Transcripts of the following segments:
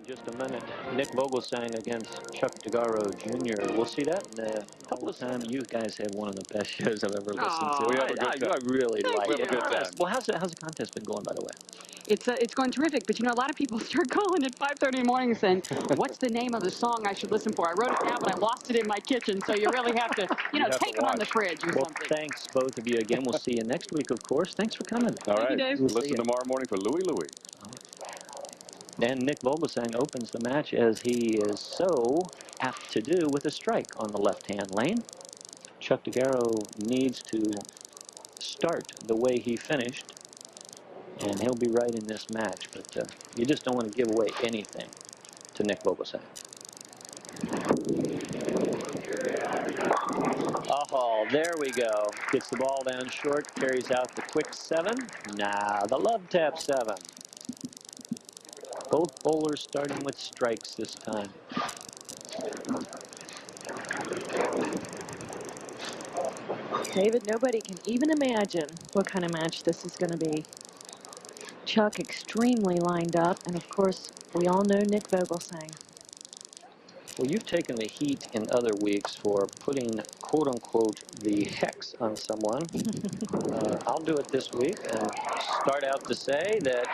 just a minute. Nick Vogelgesang against Chuck Degaro Jr. We'll see that in a couple of times. You guys have one of the best shows I've ever listened to. We have a good time. I really like it. We have a good time. Well, how's the contest been going, by the way? It's going terrific, but you know, a lot of people start calling at 5:30 in the morning saying, what's the name of the song I should listen for? I wrote it down, but I lost it in my kitchen, so you really have to, tape it on the fridge or something. Thanks, both of you, again. We'll see you next week, of course. Thanks for coming. All right. Thank you, Dave. We'll listen tomorrow morning for Louie Louie. And Nick Vogelgesang opens the match, as he is so apt to do, with a strike on the left-hand lane. Chuck Degaro needs to start the way he finished, and he'll be right in this match. But you just don't want to give away anything to Nick Vogelgesang. Oh, there we go. Gets the ball down short, carries out the quick 7. Nah, the love tap 7. Both bowlers starting with strikes this time. David, nobody can even imagine what kind of match this is going to be. Chuck extremely lined up, and of course, we all know Nick Vogelgesang. Well, you've taken the heat in other weeks for putting, quote-unquote, the hex on someone. I'll do it this week and start out to say that,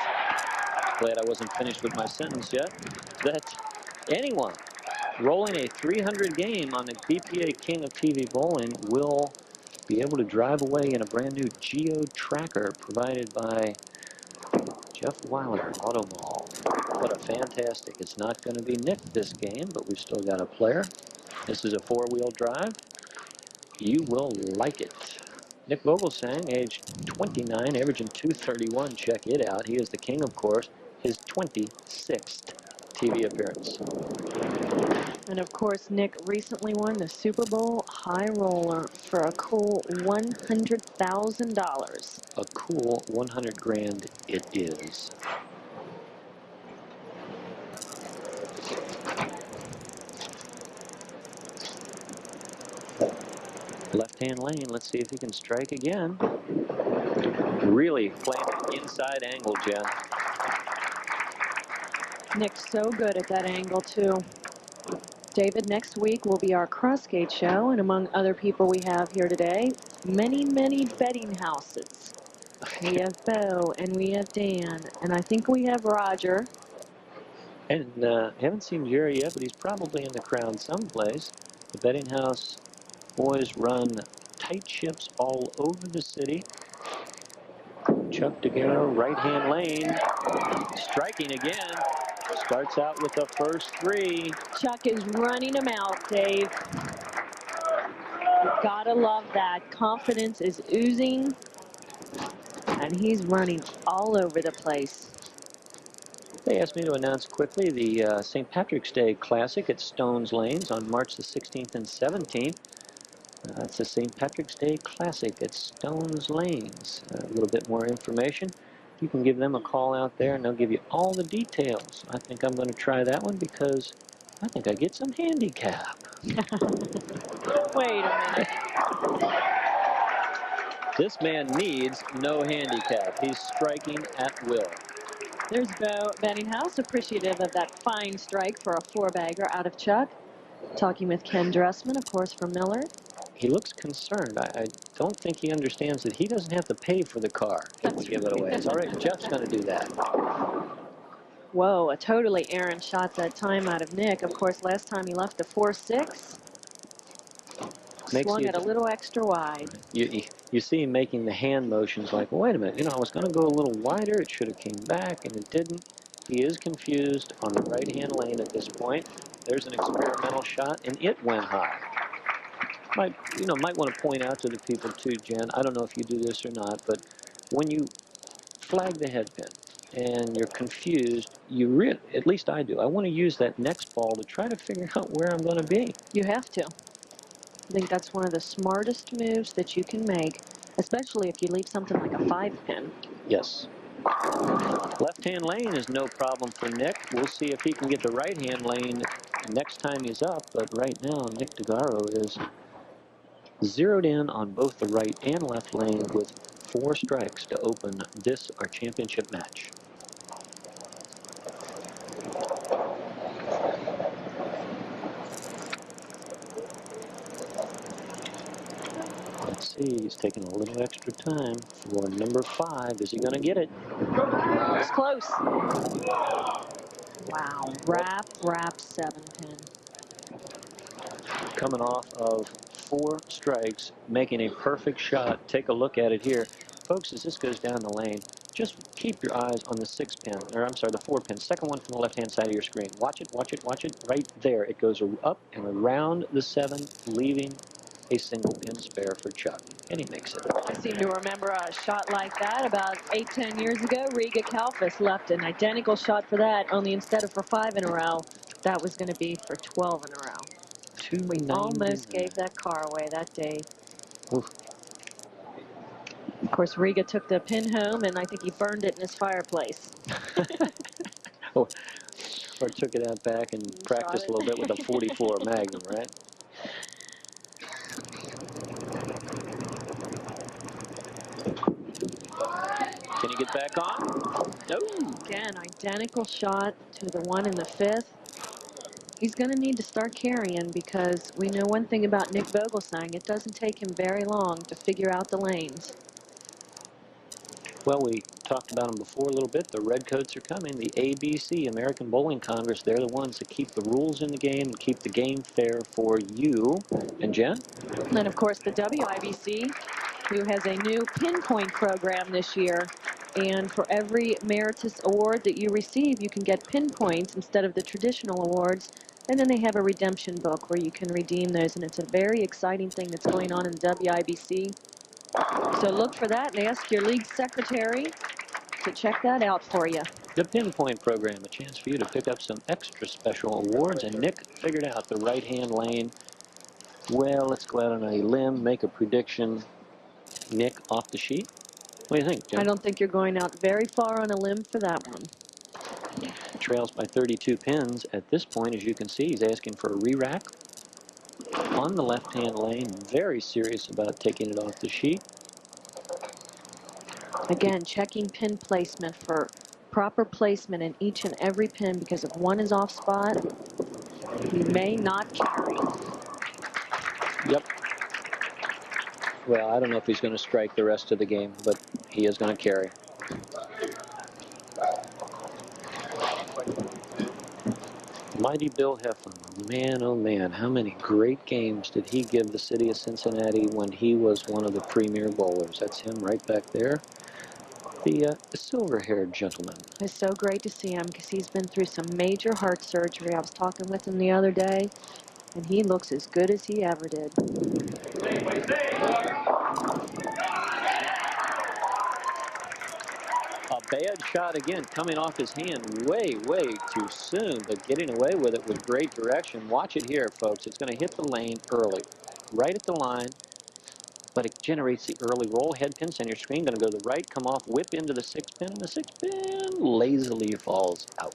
glad I wasn't finished with my sentence yet, that anyone rolling a 300 game on the BPA King of TV Bowling will be able to drive away in a brand new Geo tracker provided by Jeff Weiler Auto Mall. What a fantastic. It's not going to be Nick this game, but we've still got a player. This is a 4-wheel drive. You will like it. Nick Vogelgesang, age 29, averaging 231. Check it out. He is the king, of course. His 26th TV appearance. And of course, Nick recently won the Super Bowl High Roller for a cool $100,000. A cool 100 grand it is. Left-hand lane. Let's see if he can strike again. Really playing an inside angle, Jen. Nick's so good at that angle, too. David, next week will be our Crossgate show, and among other people we have here today, many, many betting houses. We have Bo, and we have Dan, and I think we have Roger. And haven't seen Jerry yet, but he's probably in the crowd someplace. The betting house boys run tight ships all over the city. Chuck Degaro, right-hand lane, striking again. Starts out with the first 3. Chuck is running him out, Dave. You've gotta love that. Confidence is oozing, and he's running all over the place. They asked me to announce quickly the St. Patrick's Day Classic at Stones Lanes on March the 16th and 17th. It's the St. Patrick's Day Classic at Stones Lanes. A little bit more information. You can give them a call out there, and they'll give you all the details. I think I'm going to try that one because I think I get some handicap. Wait a minute. This man needs no handicap. He's striking at will. There's Bo Betting House, appreciative of that fine strike for a 4-bagger out of Chuck. Talking with Ken Dressman, of course, from Miller. He looks concerned. I don't think he understands that he doesn't have to pay for the car if we give it away. It's all right. Jeff's going to do that. Whoa, a totally errant shot that time out of Nick. Of course, last time he left the 4-6. Swung it a little extra wide. You see him making the hand motions like, well, wait a minute, I was going to go a little wider. It should have came back, and it didn't. He is confused on the right-hand lane at this point. There's an experimental shot, and it went high. Might want to point out to the people too, Jen, I don't know if you do this or not, but when you flag the head pin and you're confused, at least I do. I want to use that next ball to try to figure out where I'm going to be. You have to. I think that's one of the smartest moves that you can make, especially if you leave something like a 5-pin. Yes. Left-hand lane is no problem for Nick. We'll see if he can get the right-hand lane next time he's up, but right now Nick Degaro is zeroed in on both the right and left lane with 4 strikes to open our championship match. See, he's taking a little extra time for number 5. Is he going to get it? It's close. Wow. Wrap 7-pin. Coming off of 4 strikes, making a perfect shot. Take a look at it here. Folks, as this goes down the lane, just keep your eyes on the 6-pin, or I'm sorry, the 4-pin. Second one from the left-hand side of your screen. Watch it, watch it, watch it. Right there. It goes up and around the 7, leaving a single pin spare for Chuck. And he makes it. I seem to remember a shot like that about 8-10 years ago. Riga Kalfas left an identical shot for that, only instead of for 5 in a row, that was going to be for 12 in a row. We almost gave that car away that day. Oof. Of course, Riga took the pin home, and I think he burned it in his fireplace. or took it out back and practiced a little bit with a 44 Magnum, right? Can he get back on? No. Again, identical shot to the one in the 5th. He's going to need to start carrying, because we know one thing about Nick Vogelgesang. It doesn't take him very long to figure out the lanes. Well, we talked about them before a little bit. The Redcoats are coming. The ABC, American Bowling Congress, they're the ones that keep the rules in the game and keep the game fair for you. And Jen? And, of course, the WIBC, who has a new pinpoint program this year. And for every Meritus award that you receive, you can get pinpoints instead of the traditional awards. And then they have a redemption book where you can redeem those. And it's a very exciting thing that's going on in the WIBC. So look for that and ask your league secretary to check that out for you. The pinpoint program, a chance for you to pick up some extra special awards. And Nick figured out the right-hand lane. Well, let's go out on a limb, make a prediction. Nick off the sheet. What do you think, Jen? I don't think you're going out very far on a limb for that one. Trails by 32 pins. At this point, as you can see, he's asking for a re-rack on the left-hand lane. Very serious about taking it off the sheet. Again, checking pin placement for proper placement in each and every pin, because if one is off spot, he may not carry. Yep. Well, I don't know if he's going to strike the rest of the game, but he is going to carry. Mighty Bill Heflin, man, oh man, how many great games did he give the city of Cincinnati when he was one of the premier bowlers? That's him right back there, the silver-haired gentleman. It's so great to see him, because he's been through some major heart surgery. I was talking with him the other day, and he looks as good as he ever did. A bad shot again, coming off his hand way, way too soon, but getting away with it with great direction. Watch it here, folks. It's going to hit the lane early, right at the line, but it generates the early roll. Head pin, center screen, going to go to the right, come off, whip into the 6-pin, and the 6-pin lazily falls out.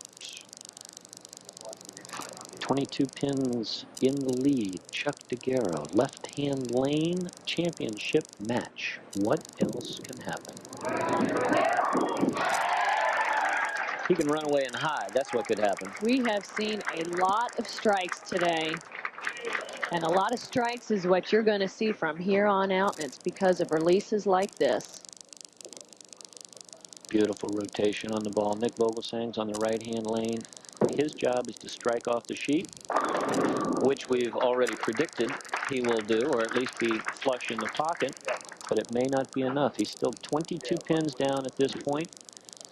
22 pins in the lead. Chuck Degaro, left-hand lane championship match. What else can happen? He can run away and hide. That's what could happen. We have seen a lot of strikes today. And a lot of strikes is what you're going to see from here on out, and it's because of releases like this. Beautiful rotation on the ball. Nick Vogelgesang's on the right-hand lane. His job is to strike off the sheet, which we've already predicted he will do, or at least be flush in the pocket. But it may not be enough. He's still 22 pins down at this point.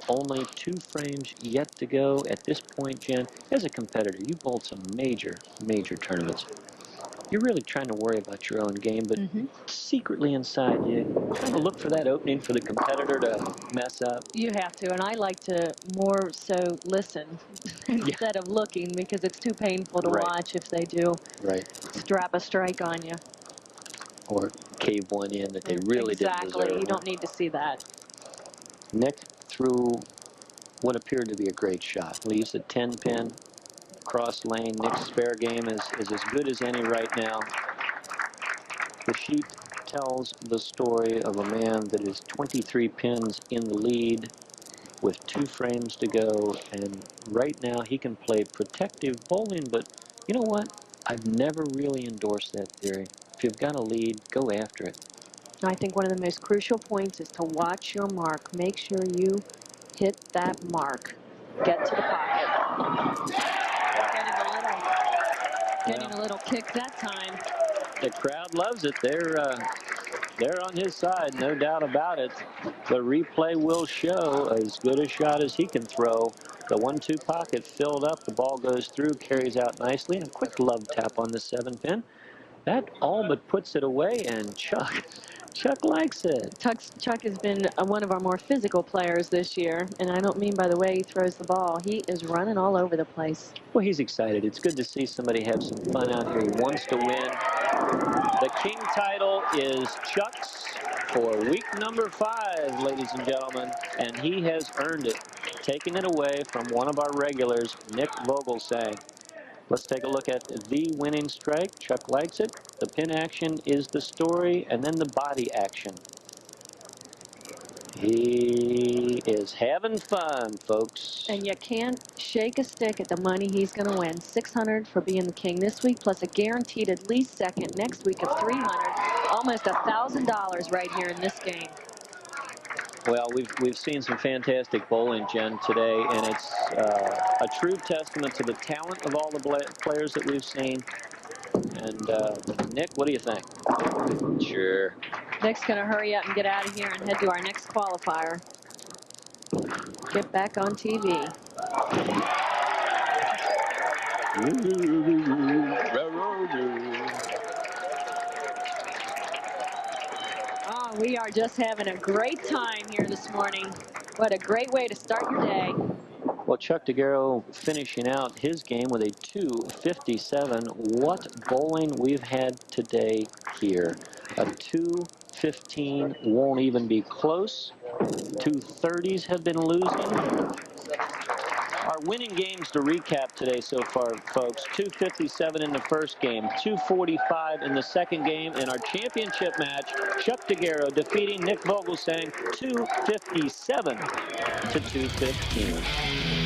Only 2 frames yet to go. At this point, Jen, as a competitor, you bowled some major, major tournaments. You're really trying to worry about your own game, but secretly inside you kind of look for that opening for the competitor to mess up. You have to, and I like to more so listen instead of looking, because it's too painful to watch if they do strap a strike on you. Or cave one in that they really didn't deserve. Exactly. You don't need to see that. Nick threw what appeared to be a great shot. Leaves the 10-pin cross lane. Nick's spare game is as good as any right now. The sheet tells the story of a man that is 23 pins in the lead with 2 frames to go, and right now he can play protective bowling, but you know what? I've never really endorsed that theory. If you've got a lead, go after it. I think one of the most crucial points is to watch your mark. Make sure you hit that mark. Get to the pocket. Getting a little kick that time. The crowd loves it. They're on his side, no doubt about it. The replay will show as good a shot as he can throw. The 1-2 pocket filled up. The ball goes through, carries out nicely. A quick love tap on the 7-pin. That all but puts it away, and Chuck likes it. Chuck has been one of our more physical players this year, and I don't mean by the way he throws the ball. He is running all over the place. Well, he's excited. It's good to see somebody have some fun out here. He wants to win. The King title is Chuck's for week number 5, ladies and gentlemen, and he has earned it, taking it away from one of our regulars, Nick Vogelgesang. Let's take a look at the winning strike. Chuck likes it. The pin action is the story, and then the body action. He is having fun, folks. And you can't shake a stick at the money he's going to win. $600 for being the king this week, plus a guaranteed at least second next week of $300. Almost $1,000 right here in this game. Well, we've seen some fantastic bowling, Jen, today, and it's a true testament to the talent of all the players that we've seen. And Nick, what do you think? Sure. Nick's going to hurry up and get out of here and head to our next qualifier. Get back on TV. Oh, we are just having a great time here this morning. What a great way to start your day. Well, Chuck Degaro finishing out his game with a 257. What bowling we've had today here. A 215 won't even be close. 230s have been losing. Our winning games to recap today so far, folks. 257 in the first game, 245 in the second game. In our championship match, Chuck Degaro defeating Nick Vogelgesang 257 to 215.